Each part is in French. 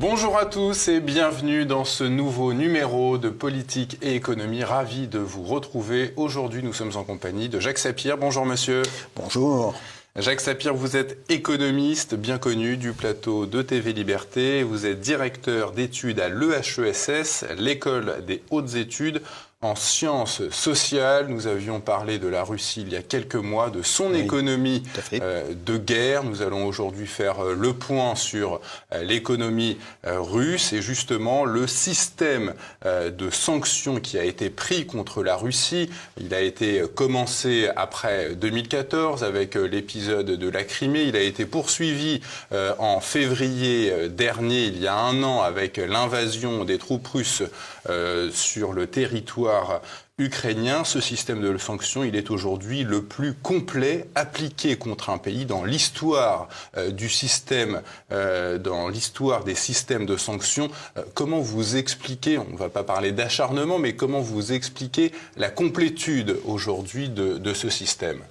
Bonjour à tous et bienvenue dans ce nouveau numéro de Politique et Économie. Ravi de vous retrouver. Aujourd'hui, nous sommes en compagnie de Jacques Sapir. Bonjour monsieur. Bonjour. Jacques Sapir, vous êtes économiste bien connu du plateau de TV Liberté. Vous êtes directeur d'études à l'EHESS, l'école des hautes études en sciences sociales. Nous avions parlé de la Russie il y a quelques mois, de son économie de guerre. Nous allons aujourd'hui faire le point sur l'économie russe et justement le système de sanctions qui a été pris contre la Russie. Il a été commencé après 2014 avec l'épisode de la Crimée. Il a été poursuivi en février dernier, il y a un an, avec l'invasion des troupes russes sur le territoire ukrainien. Ce système de sanctions, il est aujourd'hui le plus complet appliqué contre un pays dans l'histoire du système, dans l'histoire des systèmes de sanctions. Comment vous expliquez, on ne va pas parler d'acharnement, mais comment vous expliquez la complétude aujourd'hui de ce système ?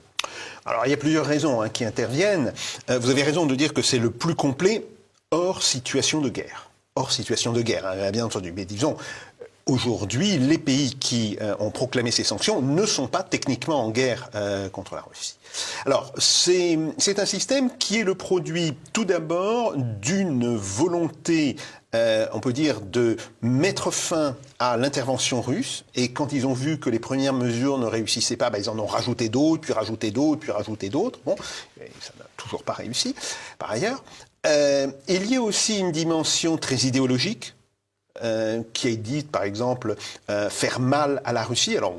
Alors, il y a plusieurs raisons qui interviennent. Vous avez raison de dire que c'est le plus complet hors situation de guerre. Hors situation de guerre, bien entendu. Mais disons, aujourd'hui, les pays qui ont proclamé ces sanctions ne sont pas techniquement en guerre contre la Russie. Alors, c'est un système qui est le produit, tout d'abord, d'une volonté, on peut dire, de mettre fin à l'intervention russe. Et quand ils ont vu que les premières mesures ne réussissaient pas, ils en ont rajouté d'autres, puis rajouté d'autres, puis rajouté d'autres. Bon, ça n'a toujours pas réussi, par ailleurs. Il y a aussi une dimension très idéologique, qui est dite, par exemple, faire mal à la Russie. Alors,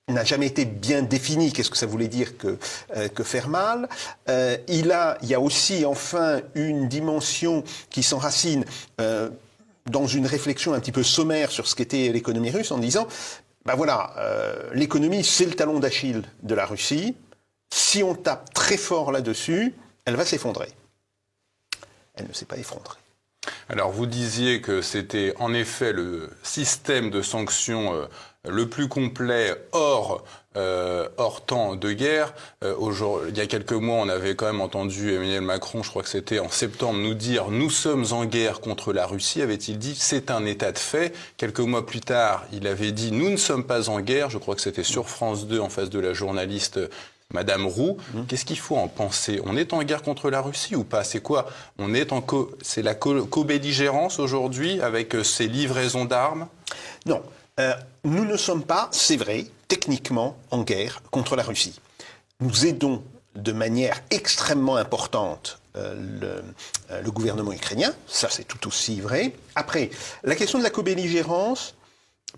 il n'a jamais été bien défini qu'est-ce que ça voulait dire que faire mal. Il y a aussi, enfin, une dimension qui s'enracine dans une réflexion un petit peu sommaire sur ce qu'était l'économie russe, en disant, l'économie, c'est le talon d'Achille de la Russie. Si on tape très fort là-dessus, elle va s'effondrer. Elle ne s'est pas effondrée. Alors vous disiez que c'était en effet le système de sanctions le plus complet hors temps de guerre. Il y a quelques mois, on avait quand même entendu Emmanuel Macron, je crois que c'était en septembre, nous dire « Nous sommes en guerre contre la Russie », avait-il dit. C'est un état de fait. Quelques mois plus tard, il avait dit « Nous ne sommes pas en guerre ». Je crois que c'était sur France 2 en face de la journaliste Madame Roux. Qu'est-ce qu'il faut en penser ? On est en guerre contre la Russie ou pas ? C'est quoi ? C'est la co-belligérance aujourd'hui avec ces livraisons d'armes ? Non. Nous ne sommes pas, c'est vrai, techniquement en guerre contre la Russie. Nous aidons de manière extrêmement importante le gouvernement ukrainien. Ça, c'est tout aussi vrai. Après, la question de la co-belligérance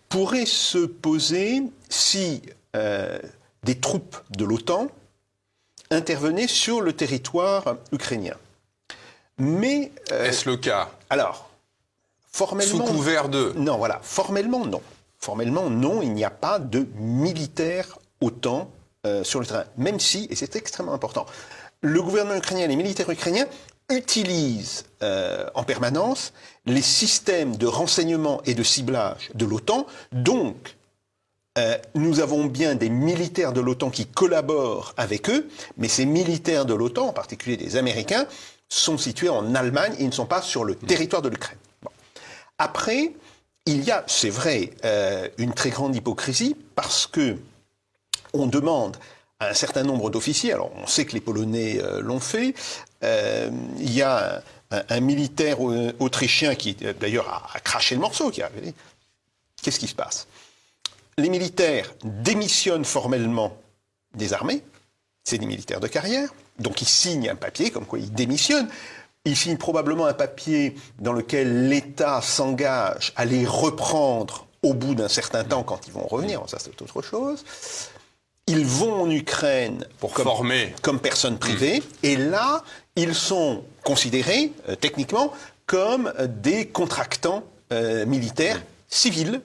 pourrait se poser si des troupes de l'OTAN intervenaient sur le territoire ukrainien. Mais est-ce le cas ? Alors, formellement, sous couvert de... Non, voilà, formellement non. Formellement non, il n'y a pas de militaires OTAN sur le terrain. Même si, et c'est extrêmement important, le gouvernement ukrainien, les militaires ukrainiens utilisent en permanence les systèmes de renseignement et de ciblage de l'OTAN. Donc, nous avons bien des militaires de l'OTAN qui collaborent avec eux, mais ces militaires de l'OTAN, en particulier des Américains, sont situés en Allemagne et ils ne sont pas sur le territoire de l'Ukraine. Bon. Après, il y a, c'est vrai, une très grande hypocrisie parce que on demande à un certain nombre d'officiers, alors on sait que les Polonais l'ont fait, il y a un militaire autrichien qui d'ailleurs a craché le morceau, qu'est-ce qui se passe ? Les militaires démissionnent formellement des armées, c'est des militaires de carrière, donc ils signent un papier comme quoi ils démissionnent. Ils signent probablement un papier dans lequel l'État s'engage à les reprendre au bout d'un certain temps quand ils vont revenir, ça c'est autre chose. Ils vont en Ukraine comme personnes privées, et là, ils sont considérés techniquement comme des contractants militaires civils,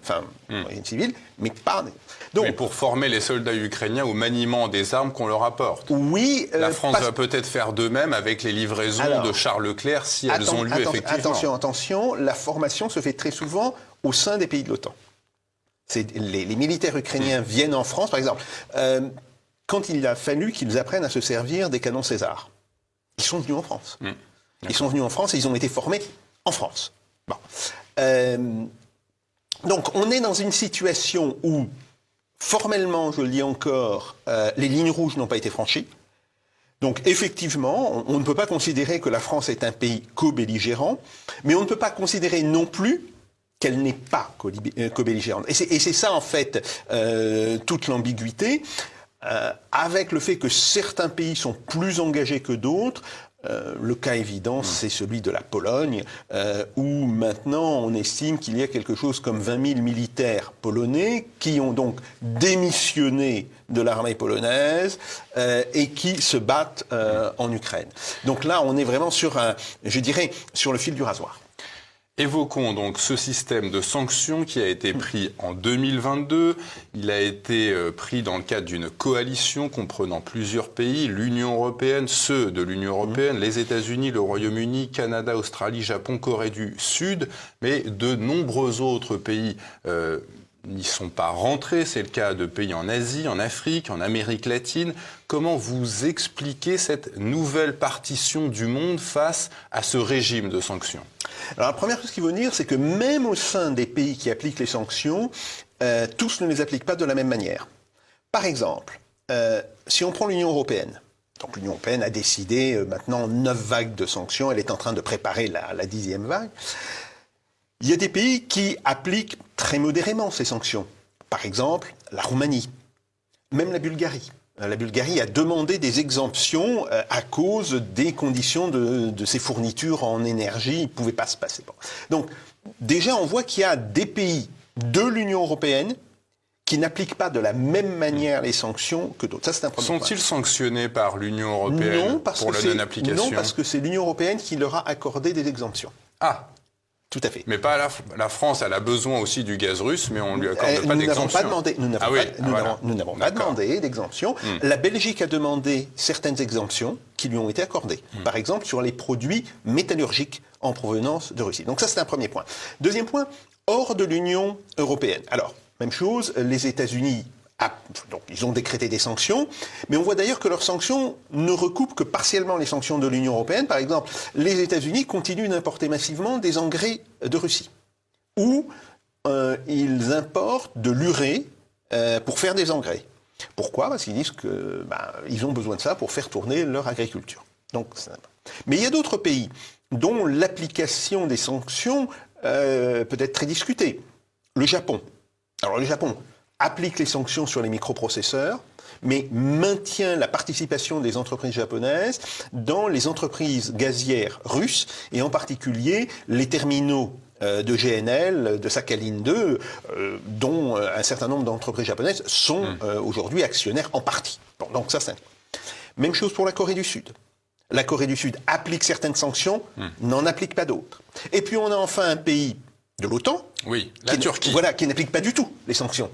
civils, mais pas... Donc, mais pour former les soldats ukrainiens au maniement des armes qu'on leur apporte. Oui. La France va peut-être faire de même avec les livraisons de chars Leclerc si elles ont lieu effectivement. Attention, la formation se fait très souvent au sein des pays de l'OTAN. Les militaires ukrainiens viennent en France, par exemple, quand il a fallu qu'ils apprennent à se servir des canons César. Ils sont venus en France. Ils sont venus en France et ils ont été formés En France. Bon. Donc, on est dans une situation où, formellement, je le dis encore, les lignes rouges n'ont pas été franchies. Donc, effectivement, on ne peut pas considérer que la France est un pays co-belligérant, mais on ne peut pas considérer non plus qu'elle n'est pas co-belligérante. Et c'est ça, en fait, toute l'ambiguïté, avec le fait que certains pays sont plus engagés que d'autres. Le cas évident, c'est celui de la Pologne, où maintenant on estime qu'il y a quelque chose comme 20 000 militaires polonais qui ont donc démissionné de l'armée polonaise et qui se battent en Ukraine. Donc là, on est vraiment sur sur le fil du rasoir. Évoquons donc ce système de sanctions qui a été pris en 2022. Il a été pris dans le cadre d'une coalition comprenant plusieurs pays, l'Union européenne, ceux de l'Union européenne, les États-Unis, le Royaume-Uni, Canada, Australie, Japon, Corée du Sud, mais de nombreux autres pays n'y sont pas rentrés. C'est le cas de pays en Asie, en Afrique, en Amérique latine. Comment vous expliquez cette nouvelle partition du monde face à ce régime de sanctions ? Alors la première chose qu'il faut dire, c'est que même au sein des pays qui appliquent les sanctions, tous ne les appliquent pas de la même manière. Par exemple, si on prend l'Union européenne, donc l'Union européenne a décidé maintenant 9 vagues de sanctions, elle est en train de préparer la 10e vague. Il y a des pays qui appliquent très modérément ces sanctions. Par exemple, la Roumanie, même la Bulgarie. La Bulgarie a demandé des exemptions à cause des conditions de ses fournitures en énergie. Il ne pouvait pas se passer. Bon. Donc, déjà, on voit qu'il y a des pays de l'Union européenne qui n'appliquent pas de la même manière les sanctions que d'autres. Ça, c'est un premier point. Sont-ils sanctionnés par l'Union européenne pour la non-application ? Non, parce que c'est l'Union européenne qui leur a accordé des exemptions. Ah, tout à fait. mais pas la France, elle a besoin aussi du gaz russe, mais on ne lui accorde pas d'exemption. Nous n'avons pas demandé d'exemption. La Belgique a demandé certaines exemptions qui lui ont été accordées. Par exemple, sur les produits métallurgiques en provenance de Russie. Donc ça, c'est un premier point. Deuxième point, hors de l'Union européenne. Alors, même chose, les États-Unis, donc ils ont décrété des sanctions, mais on voit d'ailleurs que leurs sanctions ne recoupent que partiellement les sanctions de l'Union européenne. Par exemple, les États-Unis continuent d'importer massivement des engrais de Russie, ou ils importent de l'urée pour faire des engrais. Pourquoi ? Parce qu'ils disent que ils ont besoin de ça pour faire tourner leur agriculture. Donc, mais il y a d'autres pays dont l'application des sanctions peut être très discutée. Le Japon. Alors le Japon applique les sanctions sur les microprocesseurs, mais maintient la participation des entreprises japonaises dans les entreprises gazières russes, et en particulier les terminaux de GNL, de Sakhalin 2, dont un certain nombre d'entreprises japonaises sont aujourd'hui actionnaires en partie. Bon, donc ça, c'est même chose pour la Corée du Sud. La Corée du Sud applique certaines sanctions, n'en applique pas d'autres. Et puis on a enfin un pays de l'OTAN, la Turquie, qui n'applique pas du tout les sanctions.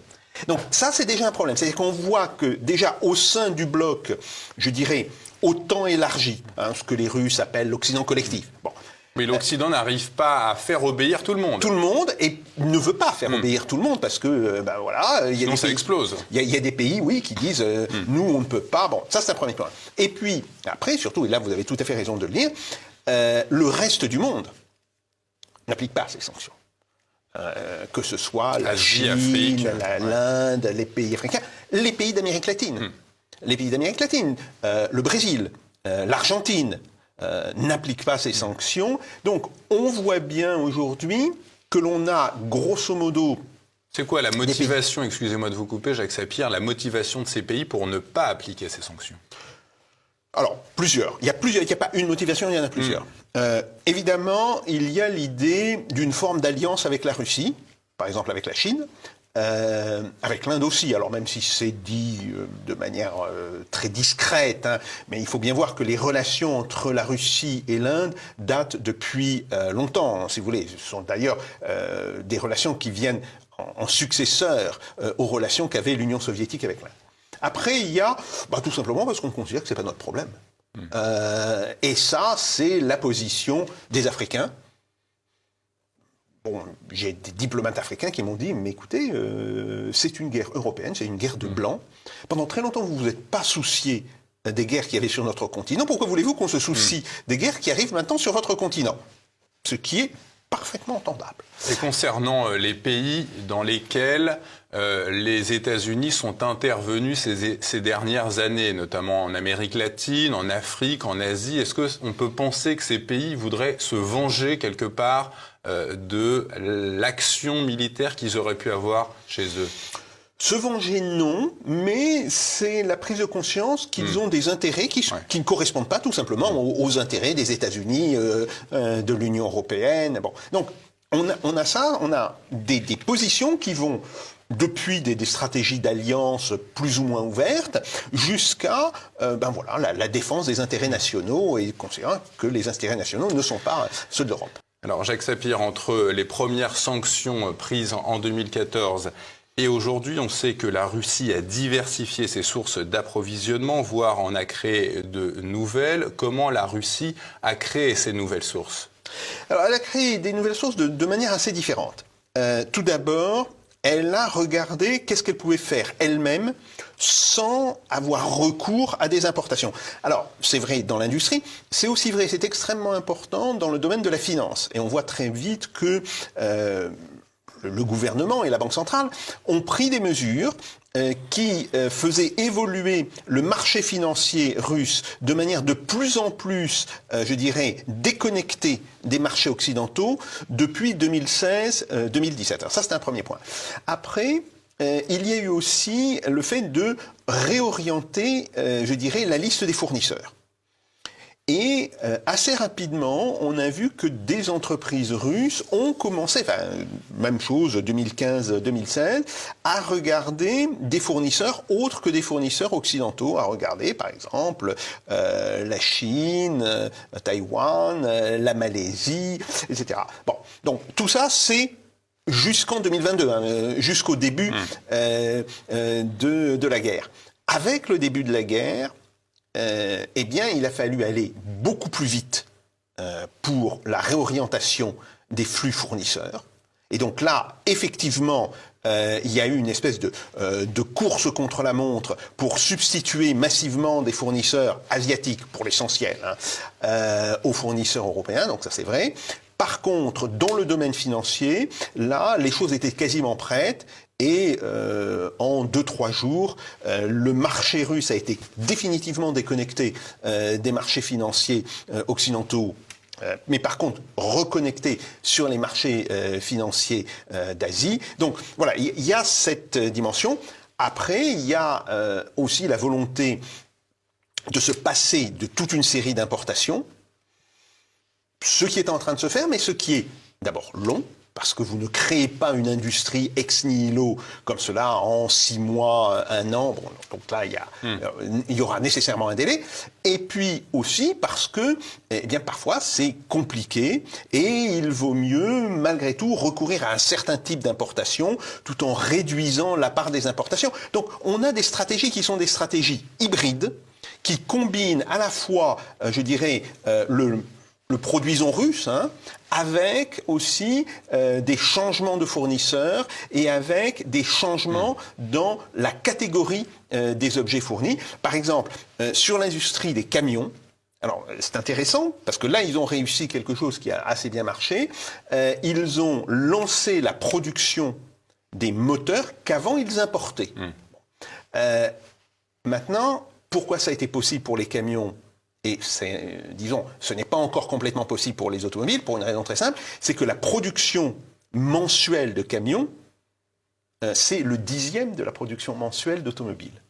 Donc ça, c'est déjà un problème. C'est-à-dire qu'on voit que déjà au sein du bloc, je dirais, OTAN élargi, ce que les Russes appellent l'Occident collectif. Bon. Mais l'Occident n'arrive pas à faire obéir tout le monde. Tout le monde, et ne veut pas faire obéir tout le monde, parce que, sinon ça explose. Il y a des pays, oui, qui disent, nous, on ne peut pas. Bon, ça, c'est un premier point. Et puis, après, surtout, et là, vous avez tout à fait raison de le dire, le reste du monde n'applique pas ces sanctions. Que ce soit la Chine, l'Inde, les pays africains, les pays d'Amérique latine. Les pays d'Amérique latine, le Brésil, l'Argentine, n'appliquent pas ces sanctions. Donc, on voit bien aujourd'hui que l'on a, grosso modo... C'est quoi la motivation, excusez-moi de vous couper, Jacques Sapir, la motivation de ces pays pour ne pas appliquer ces sanctions ? Alors, plusieurs. Il n'y a pas une motivation, il y en a plusieurs. Évidemment, il y a l'idée d'une forme d'alliance avec la Russie, par exemple avec la Chine, avec l'Inde aussi, alors même si c'est dit de manière très discrète, mais il faut bien voir que les relations entre la Russie et l'Inde datent depuis longtemps, si vous voulez. Ce sont d'ailleurs des relations qui viennent en successeur aux relations qu'avait l'Union soviétique avec l'Inde. Après, il y a, tout simplement parce qu'on considère que c'est pas notre problème. Et ça, c'est la position des Africains. Bon, j'ai des diplomates africains qui m'ont dit, mais écoutez, c'est une guerre européenne, c'est une guerre de blancs. Pendant très longtemps, vous vous êtes pas soucié des guerres qu'il y avait sur notre continent. Pourquoi voulez-vous qu'on se soucie des guerres qui arrivent maintenant sur votre continent ? ce qui est parfaitement entendable. Et concernant les pays dans lesquels les États-Unis sont intervenus ces dernières années, notamment en Amérique latine, en Afrique, en Asie, est-ce qu'on peut penser que ces pays voudraient se venger quelque part de l'action militaire qu'ils auraient pu avoir chez eux? Se venger, non, mais c'est la prise de conscience qu'ils ont des intérêts qui ne correspondent pas tout simplement aux intérêts des États-Unis, de l'Union européenne. Bon. Donc, on a des positions qui vont depuis des stratégies d'alliance plus ou moins ouvertes jusqu'à la défense des intérêts nationaux et considérant que les intérêts nationaux ne sont pas ceux de l'Europe. Alors, Jacques Sapir, entre les premières sanctions prises en 2014 et aujourd'hui, on sait que la Russie a diversifié ses sources d'approvisionnement, voire en a créé de nouvelles. Comment la Russie a créé ces nouvelles sources? Alors, elle a créé des nouvelles sources de manière assez différente. Tout d'abord, elle a regardé qu'est-ce qu'elle pouvait faire elle-même sans avoir recours à des importations. Alors, c'est vrai dans l'industrie, c'est aussi vrai, c'est extrêmement important dans le domaine de la finance. Et on voit très vite que le gouvernement et la Banque centrale ont pris des mesures qui faisaient évoluer le marché financier russe de manière de plus en plus, déconnectée des marchés occidentaux depuis 2016-2017. Alors ça, c'est un premier point. Après, il y a eu aussi le fait de réorienter, la liste des fournisseurs. Et assez rapidement, on a vu que des entreprises russes ont commencé, même chose 2015-2016, à regarder des fournisseurs autres que des fournisseurs occidentaux, à regarder par exemple la Chine, Taïwan, la Malaisie, etc. Bon, donc tout ça c'est jusqu'en 2022, jusqu'au début de la guerre. Avec le début de la guerre, il a fallu aller beaucoup plus vite pour la réorientation des flux fournisseurs. Et donc là, effectivement, il y a eu une espèce de course contre la montre pour substituer massivement des fournisseurs asiatiques, pour l'essentiel, aux fournisseurs européens, donc ça c'est vrai. Par contre, dans le domaine financier, là, les choses étaient quasiment prêtes. Et en 2-3 jours, le marché russe a été définitivement déconnecté des marchés financiers occidentaux, mais par contre reconnecté sur les marchés financiers d'Asie. Donc voilà, il y a cette dimension. Après, il y a aussi la volonté de se passer de toute une série d'importations, ce qui est en train de se faire, mais ce qui est d'abord long, parce que vous ne créez pas une industrie ex nihilo comme cela en 6 mois, 1 an. Bon, donc là, il y aura nécessairement un délai. Et puis aussi parce que, parfois, c'est compliqué et il vaut mieux, malgré tout, recourir à un certain type d'importation tout en réduisant la part des importations. Donc, on a des stratégies qui sont des stratégies hybrides qui combinent à la fois, le produisons russe, avec aussi des changements de fournisseurs et avec des changements dans la catégorie des objets fournis. Par exemple, sur l'industrie des camions, alors c'est intéressant parce que là ils ont réussi quelque chose qui a assez bien marché. Ils ont lancé la production des moteurs qu'avant ils importaient. Maintenant, pourquoi ça a été possible pour les camions ? Et ce n'est pas encore complètement possible pour les automobiles, pour une raison très simple, c'est que la production mensuelle de camions, c'est le 10e de la production mensuelle d'automobiles.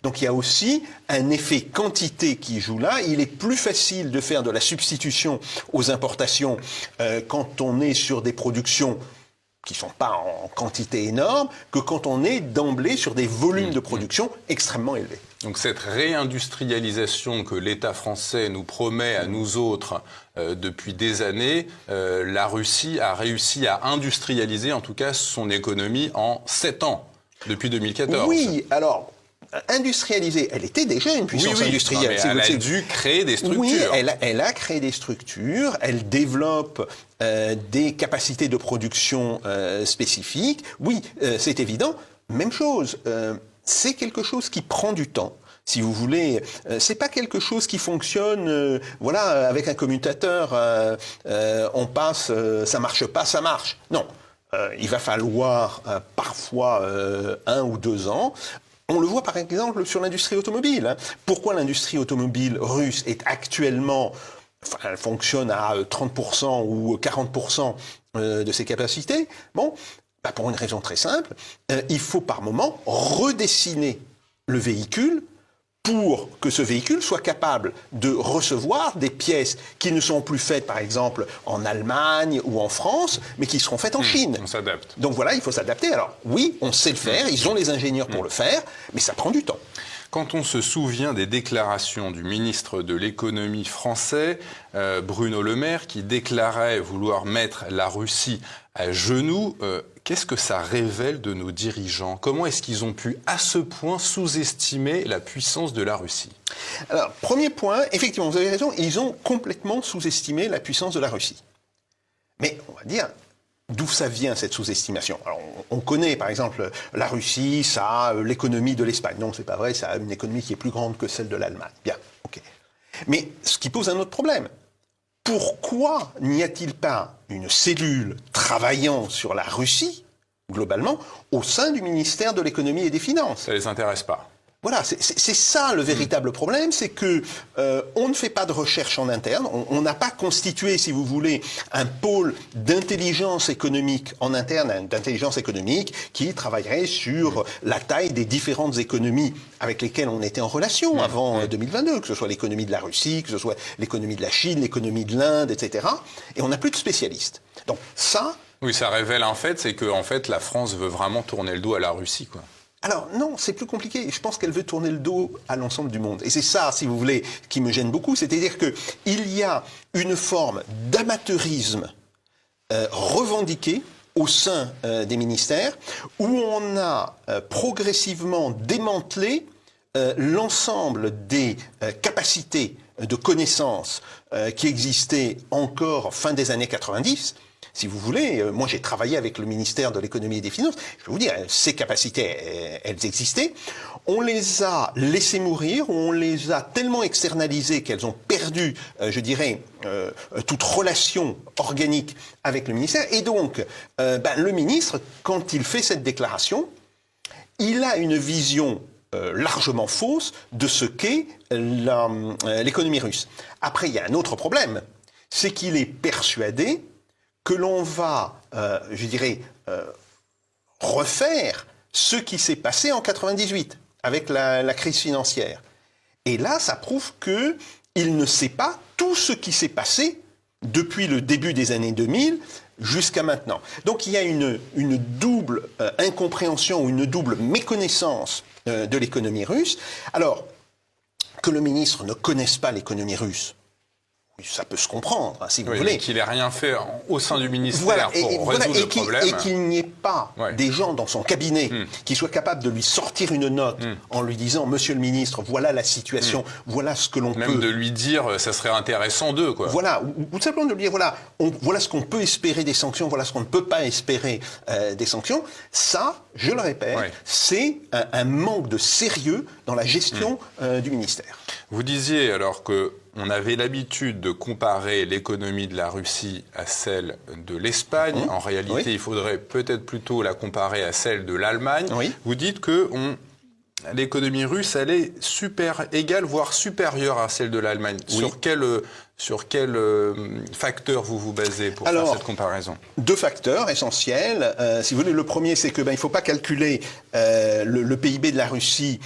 Donc il y a aussi un effet quantité qui joue là. Il est plus facile de faire de la substitution aux importations quand on est sur des productions qui ne sont pas en quantité énorme, que quand on est d'emblée sur des volumes de production extrêmement élevés. Donc cette réindustrialisation que l'État français nous promet à nous autres depuis des années, la Russie a réussi à industrialiser en tout cas son économie en 7 ans, depuis 2014. Oui, alors industrialisée, elle était déjà une puissance industrielle. Non, mais elle a dû créer des structures. Oui, elle a créé des structures, elle développe des capacités de production spécifiques. Oui, c'est évident. Même chose, c'est quelque chose qui prend du temps. Si vous voulez, c'est pas quelque chose qui fonctionne, voilà, avec un commutateur, on passe, ça marche pas, ça marche. Non, il va falloir parfois 1 ou 2 ans. On le voit par exemple sur l'industrie automobile. Hein. Pourquoi l'industrie automobile russe est actuellement, enfin, elle fonctionne à 30% ou 40% de ses capacités? Bon, bah pour une raison très simple, il faut par moment redessiner le véhicule pour que ce véhicule soit capable de recevoir des pièces qui ne sont plus faites, par exemple, en Allemagne ou en France, mais qui seront faites en Chine. On s'adapte. Donc voilà, il faut s'adapter. Alors oui, on sait le faire, ils ont les ingénieurs pour le faire, mais ça prend du temps. Quand on se souvient des déclarations du ministre de l'économie français, Bruno Le Maire, qui déclarait vouloir mettre la Russie à genoux, qu'est-ce que ça révèle de nos dirigeants? Comment est-ce qu'ils ont pu à ce point sous-estimer la puissance de la Russie? Alors, premier point, effectivement, vous avez raison, ils ont complètement sous-estimé la puissance de la Russie. Mais on va dire, d'où ça vient cette sous-estimation? Alors, on connaît par exemple la Russie, ça a l'économie de l'Espagne. Non, c'est pas vrai, ça a une économie qui est plus grande que celle de l'Allemagne. Bien, ok. Mais ce qui pose un autre problème. Pourquoi n'y a-t-il pas une cellule travaillant sur la Russie, globalement, au sein du ministère de l'économie et des finances? Ça les intéresse pas. Voilà, c'est ça le véritable problème, c'est que on ne fait pas de recherche en interne, on n'a pas constitué, si vous voulez, un pôle d'intelligence économique en interne, d'intelligence économique qui travaillerait sur la taille des différentes économies avec lesquelles on était en relation avant 2022, que ce soit l'économie de la Russie, que ce soit l'économie de la Chine, l'économie de l'Inde, etc. Et on n'a plus de spécialistes. Donc ça... Oui, ça révèle un fait, c'est que en fait, la France veut vraiment tourner le dos à la Russie, quoi. Alors non, c'est plus compliqué. Je pense qu'elle veut tourner le dos à l'ensemble du monde. Et c'est ça, si vous voulez, qui me gêne beaucoup. C'est-à-dire qu'il y a une forme d'amateurisme revendiqué au sein des ministères où on a progressivement démantelé l'ensemble des capacités de connaissances qui existaient encore fin des années 90. Si vous voulez, moi j'ai travaillé avec le ministère de l'économie et des finances, je vais vous dire, ces capacités, elles existaient. On les a laissées mourir, on les a tellement externalisées qu'elles ont perdu, je dirais, toute relation organique avec le ministère. Et donc, le ministre, quand il fait cette déclaration, il a une vision largement fausse de ce qu'est l'économie russe. Après, il y a un autre problème, c'est qu'il est persuadé que l'on va, je dirais, refaire ce qui s'est passé en 98 avec la crise financière. Et là, ça prouve qu'il ne sait pas tout ce qui s'est passé depuis le début des années 2000 jusqu'à maintenant. Donc il y a une double incompréhension ou une double méconnaissance de l'économie russe. Alors, que le ministre ne connaisse pas l'économie russe, ça peut se comprendre, si vous voulez. Qu'il n'ait rien fait au sein du ministère pour résoudre le problème. Et qu'il n'y ait pas des gens dans son cabinet qui soient capables de lui sortir une note en lui disant « Monsieur le ministre, voilà la situation, voilà ce que l'on peut... » Même de lui dire « ça serait intéressant d'eux », quoi. Voilà, ou simplement de lui dire « voilà ce qu'on peut espérer des sanctions, voilà ce qu'on ne peut pas espérer des sanctions ». Ça, je le répète, c'est un manque de sérieux dans la gestion du ministère. Vous disiez alors que on avait l'habitude de comparer l'économie de la Russie à celle de l'Espagne. En réalité, il faudrait peut-être plutôt la comparer à celle de l'Allemagne. Vous dites que l'économie russe, elle est égale, voire supérieure à celle de l'Allemagne. Sur quel facteur vous vous basez pour faire cette comparaison? 2 facteurs essentiels. Si vous voulez, le premier, c'est que il faut pas calculer le PIB de la Russie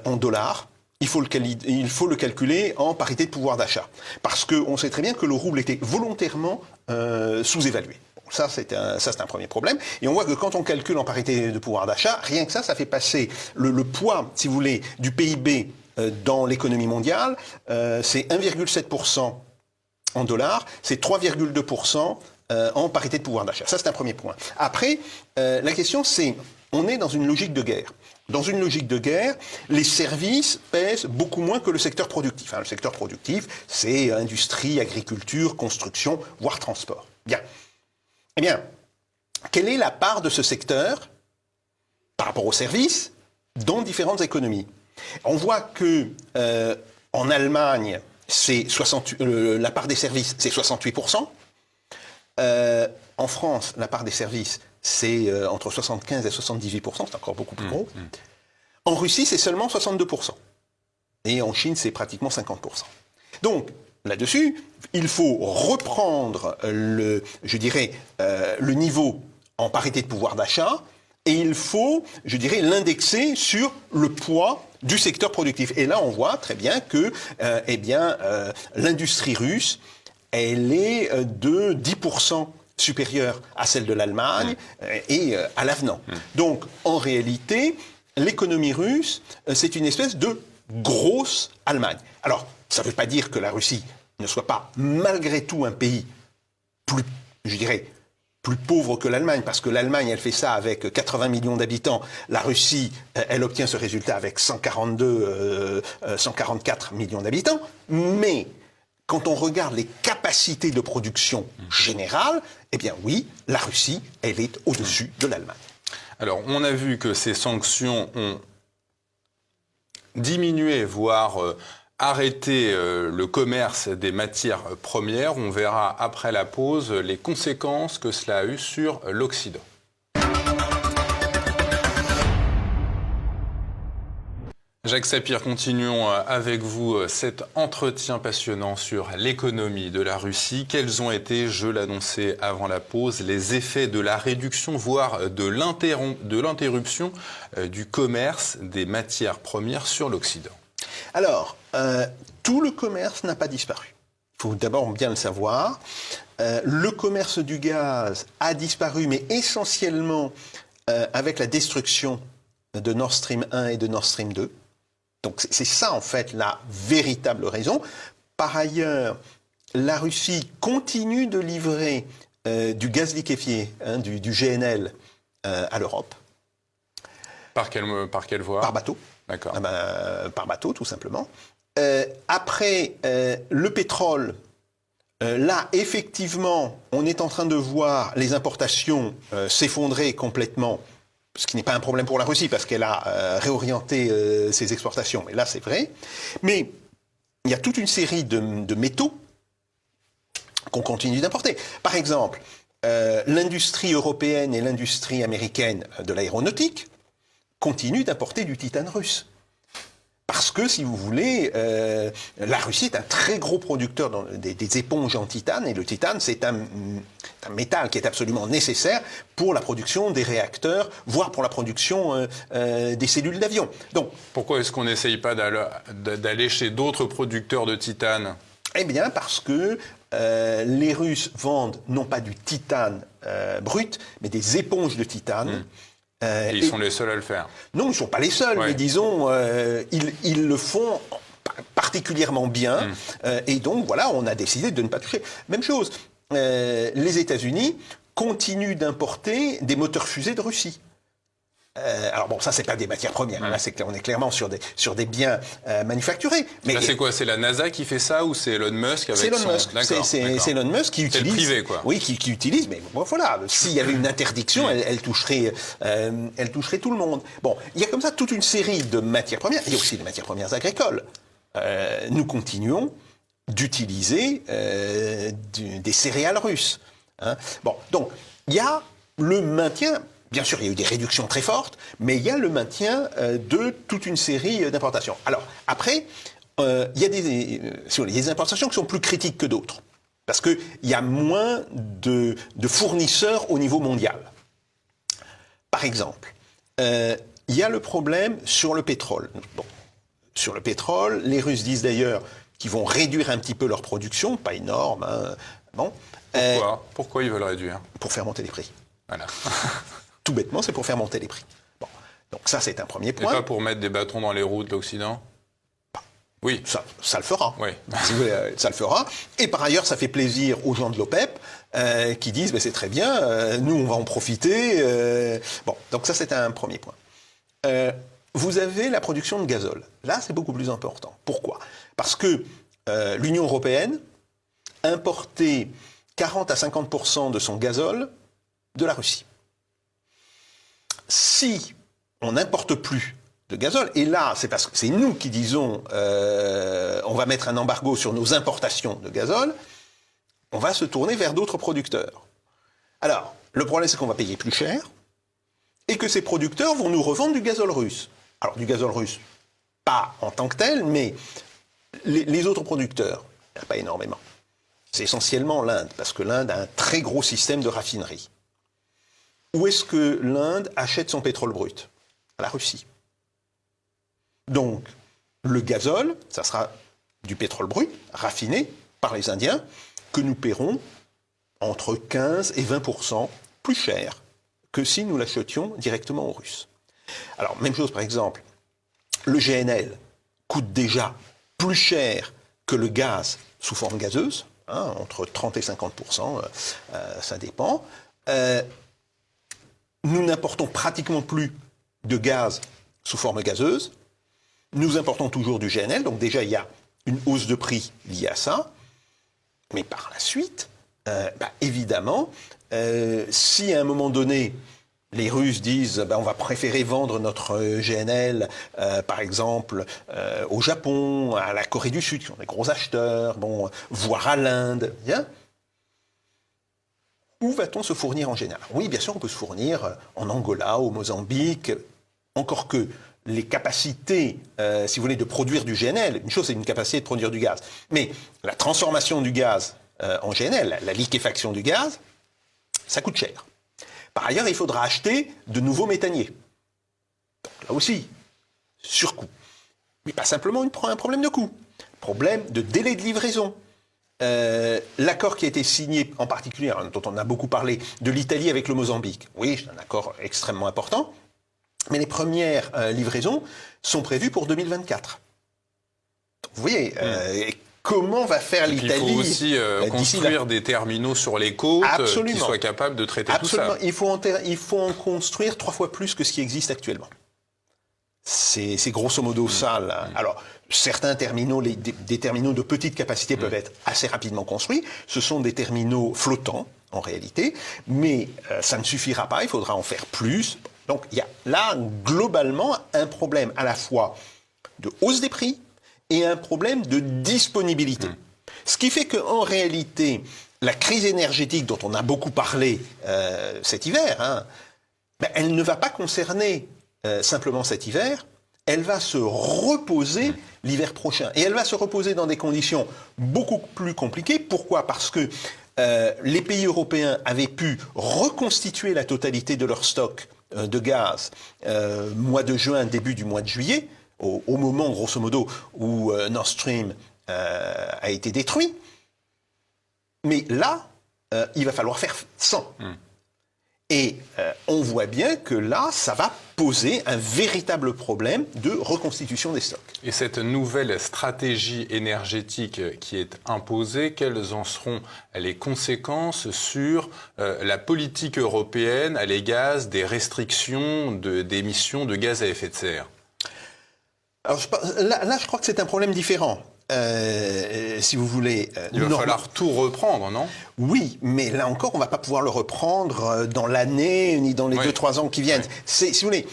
en dollars. Il faut le calculer en parité de pouvoir d'achat. Parce qu'on sait très bien que le rouble était volontairement sous-évalué. Ça, c'est un premier problème. Et on voit que quand on calcule en parité de pouvoir d'achat, rien que ça fait passer le poids, si vous voulez, du PIB dans l'économie mondiale. C'est 1,7% en dollars, c'est 3,2% en parité de pouvoir d'achat. Ça, c'est un premier point. Après, la question, c'est, on est dans une logique de guerre. Dans une logique de guerre, les services pèsent beaucoup moins que le secteur productif. Le secteur productif, c'est industrie, agriculture, construction, voire transport. Bien. Eh bien, quelle est la part de ce secteur par rapport aux services dans différentes économies? On voit que en Allemagne, la part des services, c'est 68%. En France, la part des services, c'est entre 75 et 78%, c'est encore beaucoup plus gros. En Russie, c'est seulement 62%. Et en Chine, c'est pratiquement 50%. Donc, là-dessus, il faut reprendre le niveau en parité de pouvoir d'achat, et il faut, l'indexer sur le poids du secteur productif. Et là, on voit très bien que l'industrie russe, elle est de 10% supérieure à celle de l'Allemagne et à l'avenant. Donc, en réalité, l'économie russe, c'est une espèce de grosse Allemagne. Alors, ça ne veut pas dire que la Russie ne soit pas, malgré tout, un pays plus pauvre que l'Allemagne, parce que l'Allemagne, elle fait ça avec 80 millions d'habitants. La Russie, elle obtient ce résultat avec 144 millions d'habitants. Mais quand on regarde les capacités de production générales, eh bien oui, la Russie, elle est au-dessus de l'Allemagne. Alors, on a vu que ces sanctions ont diminué, voire arrêté le commerce des matières premières. On verra après la pause les conséquences que cela a eues sur l'Occident. Jacques Sapir, continuons avec vous cet entretien passionnant sur l'économie de la Russie. Quels ont été, je l'annonçais avant la pause, les effets de la réduction, voire de l'interruption du commerce des matières premières sur l'Occident? Alors, tout le commerce n'a pas disparu. Il faut d'abord bien le savoir. Le commerce du gaz a disparu, mais essentiellement avec la destruction de Nord Stream 1 et de Nord Stream 2. Donc c'est ça, en fait, la véritable raison. Par ailleurs, la Russie continue de livrer du gaz liquéfié, du GNL, à l'Europe. Par quelle voie? Par bateau. D'accord. Par bateau, tout simplement. Après, le pétrole, là, effectivement, on est en train de voir les importations s'effondrer complètement, ce qui n'est pas un problème pour la Russie, parce qu'elle a réorienté ses exportations. Mais là, c'est vrai. Mais il y a toute une série de métaux qu'on continue d'importer. Par exemple, l'industrie européenne et l'industrie américaine de l'aéronautique continuent d'importer du titane russe. Parce que, si vous voulez, la Russie est un très gros producteur des éponges en titane, et le titane, c'est un métal qui est absolument nécessaire pour la production des réacteurs, voire pour la production des cellules d'avion. Donc, pourquoi est-ce qu'on n'essaye pas d'aller chez d'autres producteurs de titane? Eh bien, parce que les Russes vendent non pas du titane brut, mais des éponges de titane. Et ils sont les seuls à le faire. Non, ils ne sont pas les seuls, mais disons, ils le font particulièrement bien. Et donc, voilà, on a décidé de ne pas toucher. Même chose, les États-Unis continuent d'importer des moteurs fusées de Russie. Alors bon, ça, c'est pas des matières premières. Là, on est clairement sur des biens manufacturés. Mais là, c'est quoi? C'est la NASA qui fait ça ou c'est Elon Musk avec Elon Musk. C'est Elon Musk qui utilise. C'est le privé, quoi. Oui, qui utilise. Mais bon, voilà, s'il y avait une interdiction, elle toucherait tout le monde. Bon, il y a comme ça toute une série de matières premières. Il y a aussi des matières premières agricoles. Nous continuons d'utiliser des céréales russes. Bon, donc il y a le maintien. Bien sûr, il y a eu des réductions très fortes, mais il y a le maintien de toute une série d'importations. Alors, après, il y a des importations qui sont plus critiques que d'autres, parce qu'il y a moins de fournisseurs au niveau mondial. Par exemple, il y a le problème sur le pétrole. Bon, sur le pétrole, les Russes disent d'ailleurs qu'ils vont réduire un petit peu leur production, pas énorme. Bon. Pourquoi ils veulent réduire? Pour faire monter les prix. Voilà. Tout bêtement, c'est pour faire monter les prix. Bon. Donc ça, c'est un premier point. Et pas pour mettre des bâtons dans les roues de l'Occident? Oui. Ça le fera. Oui. Si vous voulez, ça le fera. Et par ailleurs, ça fait plaisir aux gens de l'OPEP qui disent c'est très bien, nous, on va en profiter. Bon, donc ça, c'est un premier point. Vous avez la production de gazole. Là, c'est beaucoup plus important. Pourquoi? Parce que l'Union européenne importait 40 à 50% de son gazole de la Russie. Si on n'importe plus de gazole. Et là, c'est parce que c'est nous qui disons on va mettre un embargo sur nos importations de gazole, on va se tourner vers d'autres producteurs. Alors, le problème, c'est qu'on va payer plus cher et que ces producteurs vont nous revendre du gazole russe. Alors, du gazole russe, pas en tant que tel, mais les autres producteurs, il n'y en a pas énormément. C'est essentiellement l'Inde, parce que l'Inde a un très gros système de raffinerie. Où est-ce que l'Inde achète son pétrole brut? À la Russie. Donc, le gazole, ça sera du pétrole brut, raffiné par les Indiens, que nous paierons entre 15 et 20% plus cher que si nous l'achetions directement aux Russes. Alors, même chose par exemple, le GNL coûte déjà plus cher que le gaz sous forme gazeuse, entre 30 et 50%, ça dépend. Nous n'importons pratiquement plus de gaz sous forme gazeuse. Nous importons toujours du GNL, donc déjà il y a une hausse de prix liée à ça. Mais par la suite, évidemment, si à un moment donné, les Russes disent on va préférer vendre notre GNL, par exemple, au Japon, à la Corée du Sud, qui sont des gros acheteurs, voire à l'Inde, bien. Où va-t-on se fournir en général? Oui, bien sûr, on peut se fournir en Angola, au Mozambique, encore que les capacités, si vous voulez, de produire du GNL, une chose c'est une capacité de produire du gaz, mais la transformation du gaz en GNL, la liquéfaction du gaz, ça coûte cher. Par ailleurs, il faudra acheter de nouveaux méthaniers. Donc, là aussi, surcoût. Mais pas simplement un problème de coût, problème de délai de livraison. L'accord qui a été signé, en particulier, dont on a beaucoup parlé, de l'Italie avec le Mozambique. Oui, c'est un accord extrêmement important, mais les premières livraisons sont prévues pour 2024. Donc, vous voyez, comment va faire l'Italie? Il faut aussi construire des terminaux sur les côtes qui soient capables de traiter tout ça. Il faut en construire 3 fois plus que ce qui existe actuellement. C'est grosso modo ça. Là. Alors, certains terminaux, des terminaux de petite capacité peuvent être assez rapidement construits. Ce sont des terminaux flottants, en réalité. Mais ça ne suffira pas, il faudra en faire plus. Donc, il y a là, globalement, un problème à la fois de hausse des prix et un problème de disponibilité. Ce qui fait qu'en réalité, la crise énergétique dont on a beaucoup parlé cet hiver, elle ne va pas concerner simplement cet hiver, elle va se reposer l'hiver prochain. Et elle va se reposer dans des conditions beaucoup plus compliquées. Pourquoi? Parce que les pays européens avaient pu reconstituer la totalité de leur stock de gaz mois de juin, début du mois de juillet, au moment, grosso modo, où Nord Stream a été détruit. Mais là, il va falloir faire 100. Et on voit bien que là, ça va poser un véritable problème de reconstitution des stocks. Et cette nouvelle stratégie énergétique qui est imposée, quelles en seront les conséquences sur la politique européenne à l'égard des restrictions d'émissions de gaz à effet de serre? Alors, là, je crois que c'est un problème différent. Si vous voulez... il va falloir tout reprendre, non? Oui, mais là encore, on ne va pas pouvoir le reprendre dans l'année, ni dans les 2-3 ans qui viennent. Si vous voulez,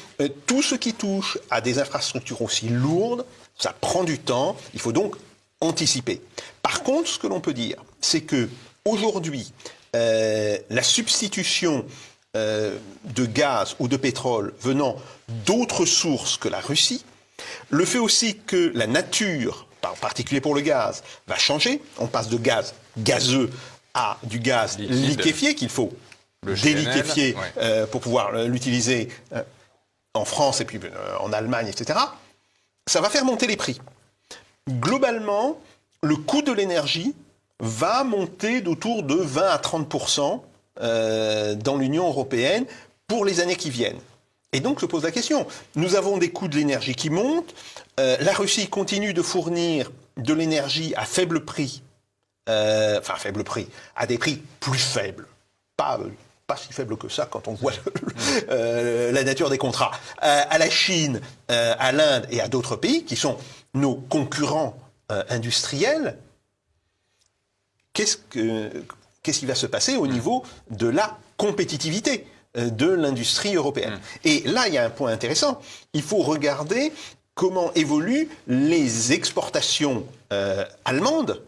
tout ce qui touche à des infrastructures aussi lourdes, ça prend du temps, il faut donc anticiper. Par contre, ce que l'on peut dire, c'est que aujourd'hui, la substitution de gaz ou de pétrole venant d'autres sources que la Russie, le fait aussi que la nature, en particulier pour le gaz, va changer. On passe de gaz gazeux à du gaz liquéfié qu'il faut déliquéfier pour pouvoir l'utiliser en France et puis en Allemagne, etc. Ça va faire monter les prix. Globalement, le coût de l'énergie va monter d'autour de 20 à 30% dans l'Union européenne pour les années qui viennent. Et donc se pose la question, nous avons des coûts de l'énergie qui montent, la Russie continue de fournir de l'énergie à faible prix, faible prix, à des prix plus faibles, pas si faibles que ça quand on voit la nature des contrats, à la Chine, à l'Inde et à d'autres pays qui sont nos concurrents industriels. Qu'est-ce qui va se passer au niveau de la compétitivité de l'industrie européenne. Et là, il y a un point intéressant. Il faut regarder comment évoluent les exportations allemandes